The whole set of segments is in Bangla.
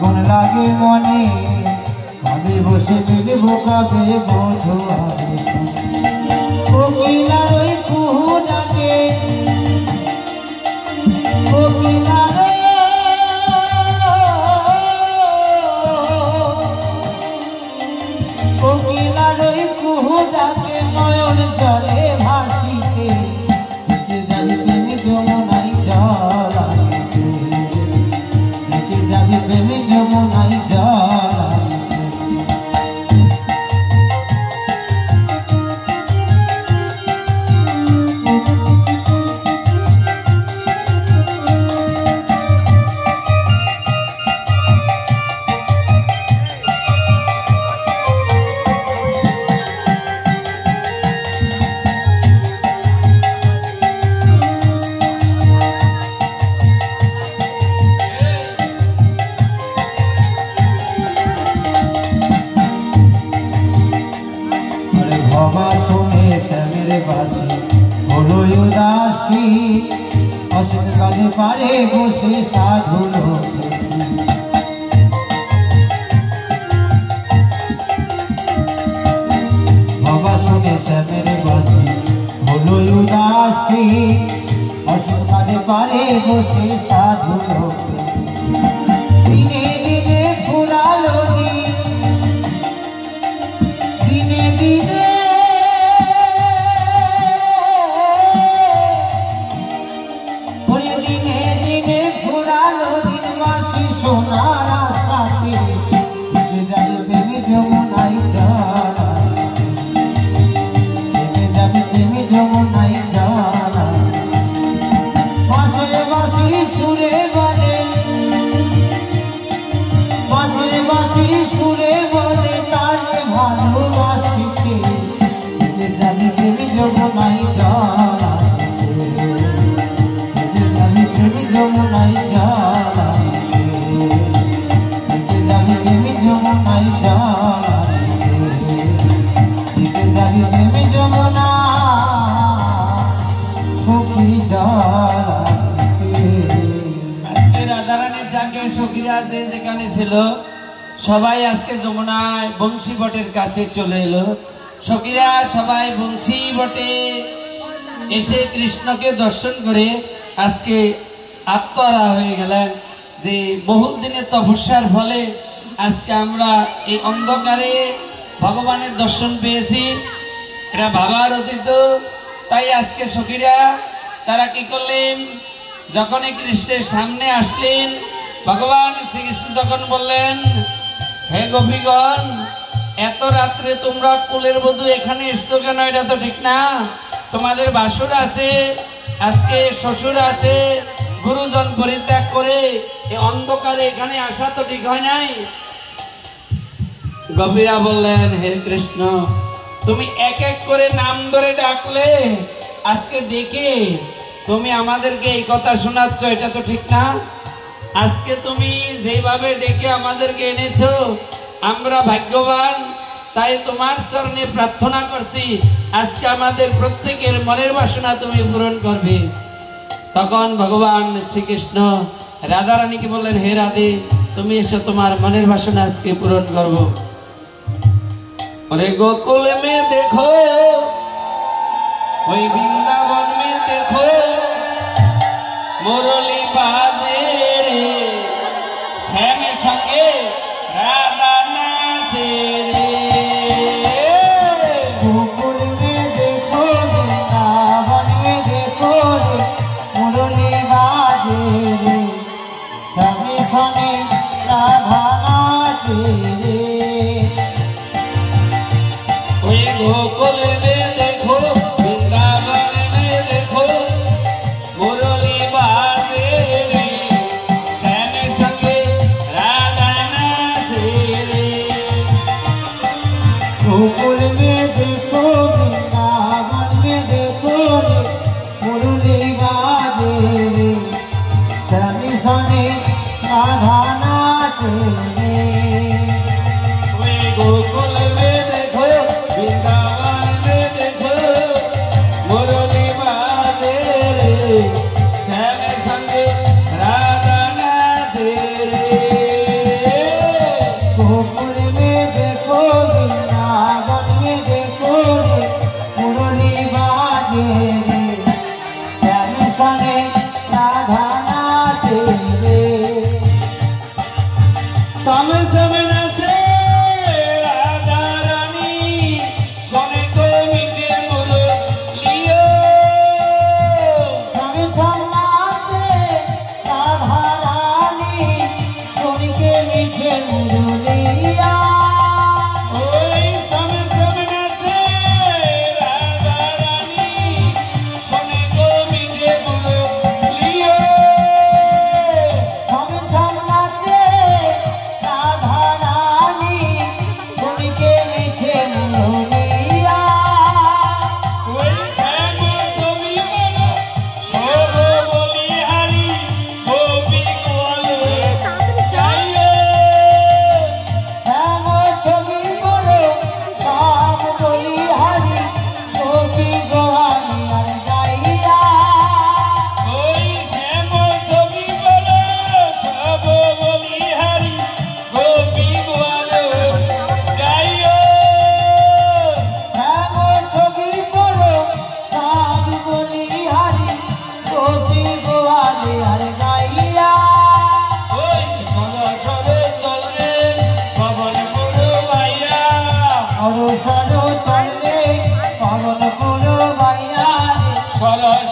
আগুন লাগে মনে আমি বসে মিলব কবে বধু কোকিলার ওই কুহু ডাকে কোকিলার ওই কুহু ডাকে নয়ন জলে ভাসিতে যাবি প্রেমী যমুনাই জল যাবি প্রেমী যমুনাই জল বাবা শুনে শ্যামের বাসি হলো উদাসী অসীম কালে পারে বসে সাধু বাবা শুনে শ্যামের বাসি হলো উদাসী অসীম কালে পারে বসে সাধু দিনে দিনে ফুরালো দিনে দিনে দিনে দিনে ফুরালো দিন বাসি সোনার আশাতে যাবে প্রেমী যমুনাই জল যাবে প্রেমী যমুনাই জল বাঁশিরে বাঁশিরি সুরে বলে বাঁশিরে বাঁশিরি সুরে বলে তারে ভালোবাসিতে যাবে প্রেমী যমুনাই জল যমুনাই জল যাবি প্রেমী যমুনাই জল যাবি প্রেমী যমুনা সখী জল আজকে রাধারানীর ডাকে সখীরা আছে যেখানে ছিল সবাই আজকে যমুনায় বংশী বটের কাছে চলে এলো। সখীরা সবাই বংশী বটে এসে কৃষ্ণকে দর্শন করে আজকে আত্মহারা হয়ে গেলেন যে বহু দিনের তপস্যার ফলে আজকে আমরা এই অন্ধকারে ভগবানের দর্শন পেয়েছি। এটা ভাবার অতীত। তাই আজকে সখীরা তারা কি করলেন, যখনই কৃষ্ণের সামনে আসলেন ভগবান শ্রীকৃষ্ণ তখন বললেন, হে গোপীগণ, এত রাত্রে তোমরা কুলের বধূ এখানে এসছো কেন? এটা তো ঠিক না। তোমাদের বাসুর আছে, আজকে শ্বশুর আছে, গুরুজন পরিত্যাগ করে এই অন্ধকারে এখানে আসা তো ঠিক হয় নাই। গোপীরা বললেন, হে কৃষ্ণ, তুমি এক এক করে নাম ধরে ডাকলে, আজকে ডেকে তুমি আমাদেরকে এই কথা শোনাচ্ছ, এটা তো ঠিক না। আজকে তুমি যেভাবে ডেকে আমাদেরকে এনেছো আমরা ভাগ্যবান। তাই তোমার চরণে প্রার্থনা করছি আজকে আমাদের প্রত্যেকের মনের বাসনা তুমি পূরণ করবে। তখন ভগবান শ্রীকৃষ্ণ রাধারানীকে বললেন, হে রাধে, তুমি এসে তোমার মনের বাসনা আজকে পূরণ করবো। अरे गोकुल में देखो, वही वृंदावन में देखो, मुरली बाजे रे, श्याम संगे राधा नाचे रे। गोकुल में देखो, वृंदावन में देखो रे, मुरली बाजे रे, श्याम संगे राधा नाचे रे। गोकुल में देखो, वृंदावन में देखो,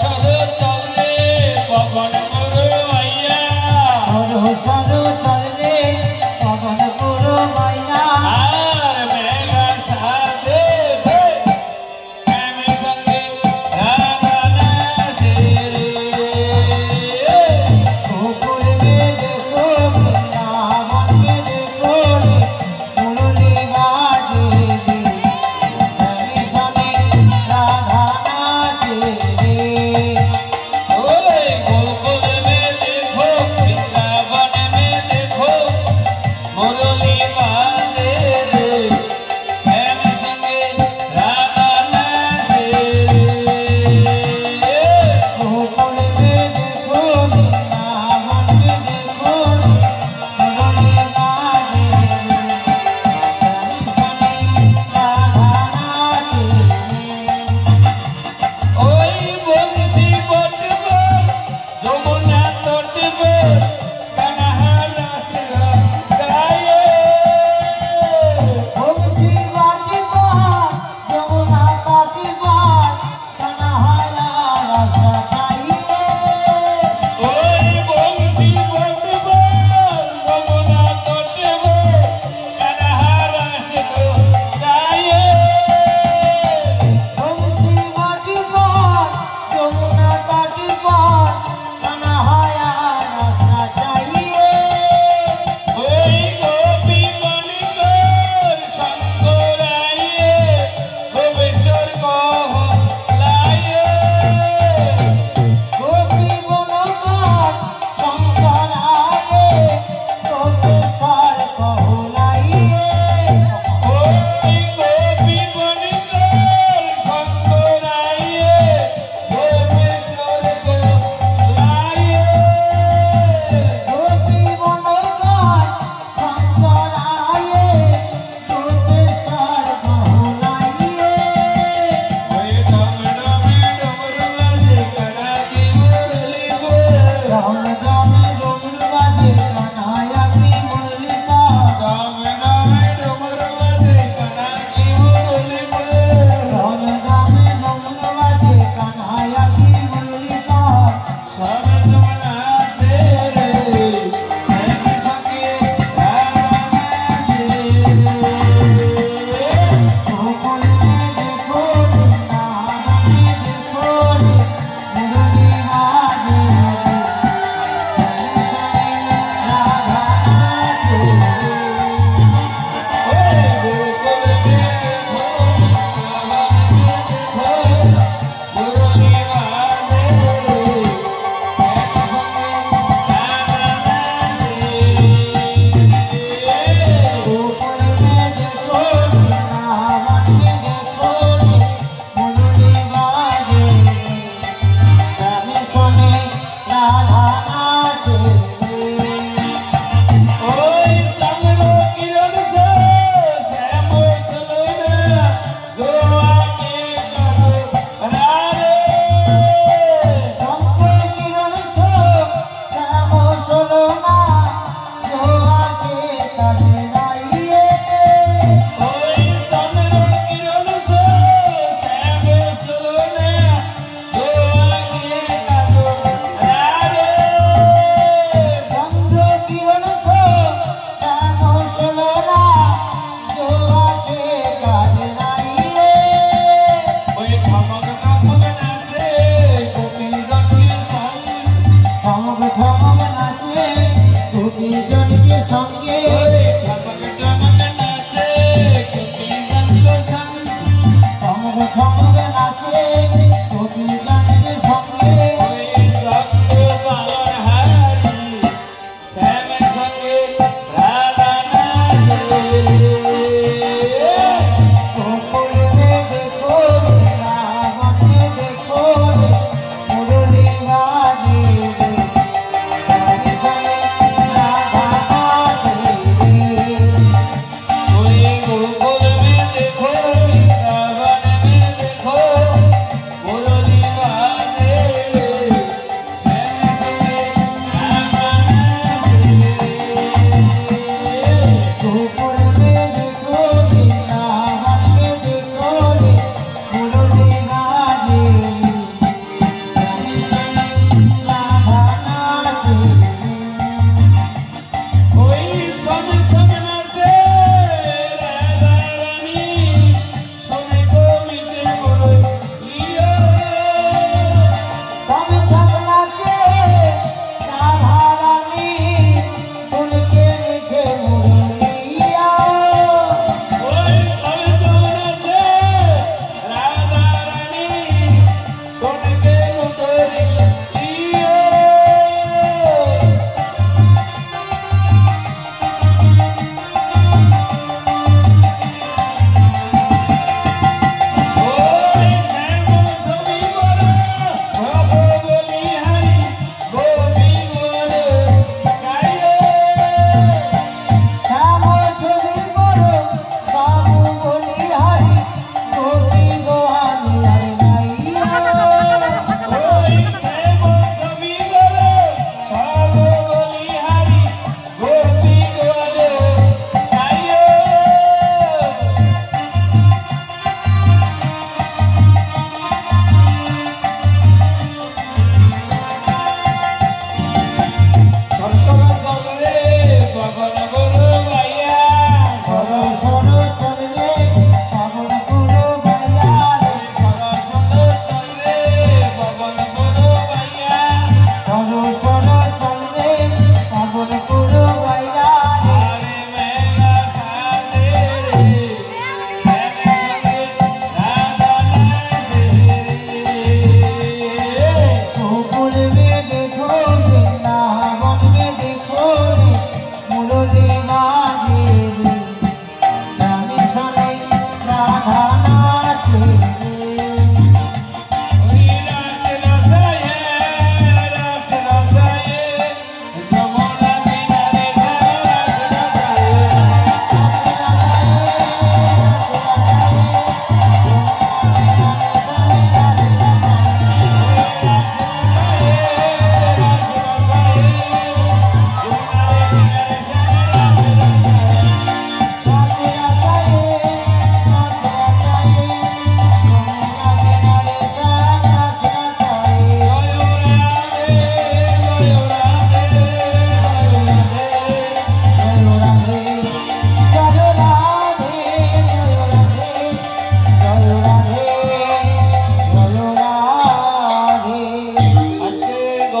সরো চল রে পবন পুরো মাইয়া সরো সরো চল রে পবন পুরো মাইয়া আর মেঘা সাথে প্রেমের সঙ্গে রাধা নাচে রে গোকুল মে দেখো বৃন্দাবন মে দেখো রে মুরলি বাজে রে সনে সনে রাধা নাচে রে ওই গোকুল মে দেখো বৃন্দাবন মে দেখো মুরলি বাজে রে শ্যাম সঙ্গে রাধা নাচে রে গোকুল মে দেখো বৃন্দাবন মে দেখো রে মুরলি বাজে রে সনে সনে রাধা নাচে রে ওই বংশী বটব যমুনা তটব কানাহার আসরা চায়ে বংশী বাটি পার যমুনা কাটি পার কানাহায়া রাস্তা চাইয়ে ওই বংশী বটব যমুনা তটব কানাহার আসরা চায়ে বংশী বাটি পার যমুনা কাটি পার কানাহায়া রাস্তা চাইয়ে ওই গোপী মণিকর শঙ্করায়ে গোবেশ্বর কহ লায়ে গোপী বনকার শঙ্করায়ে গোপেশ্বর কহুলাইয়ে ওই গোপী মণিকর শঙ্করায়ে গোবেশ্বর লায়ে গোপী বনকার শঙ্করায়ে গোপেশ্বর কহুলাইয়ে ওই ডমডমে ডমরু বাজে কানাকি মুরলি বোল রাম রামে ডমরু বাজে কানায়া কি মুরলি পার ডমডমে ডমরু বাজে কানাকি মুরলি বোল রাম রামে ডমরু বাজে কানায়া কি মুরলি পার সব যমুনা আছে রে শ্যাম সঙ্গে রাধা নাচে রে গোকুল মে দেখো বৃন্দাবন মে দেখো রে মুরলি বাজে রে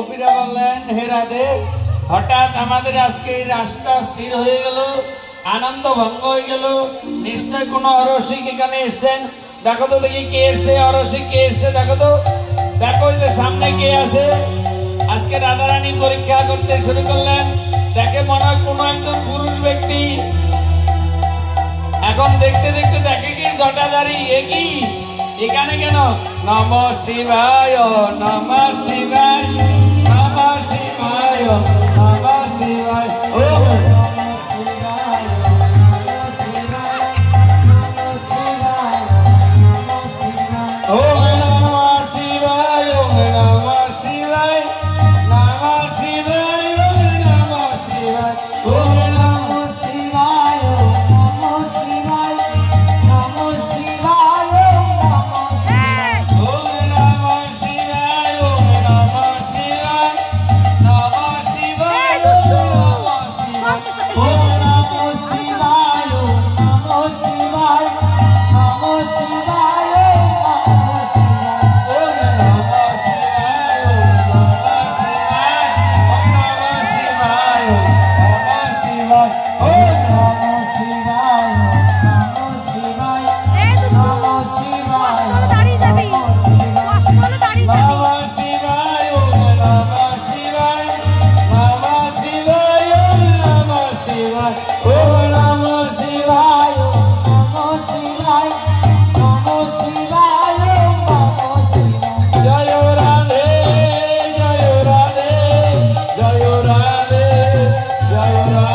গোপীরা বললেন, হে রাধে, হঠাৎ আমাদের আজকে এই রাস্তা স্থির হয়ে গেল, আনন্দ ভঙ্গ হয়ে গেল, নিশ্চয় কোনো অরসিক এখানে এসছেন। দেখো তো দেখি কে এসছে, অরসিক কে এসছে দেখো তো, দেখো যে সামনে কে আছে। আজকে রাধারানী পরীক্ষা করতে শুরু করলেন, দেখে মনে হয় কোনো একজন পুরুষ ব্যক্তি। এখন দেখতে দেখতে দেখে কি জটাধারী, এ কি এখানে কেন? নম শিবায়, নম শিবায়, নম শিবায়, নম শিবায়। ও জয় রাধে, জয় রাধে, জয় রাধে।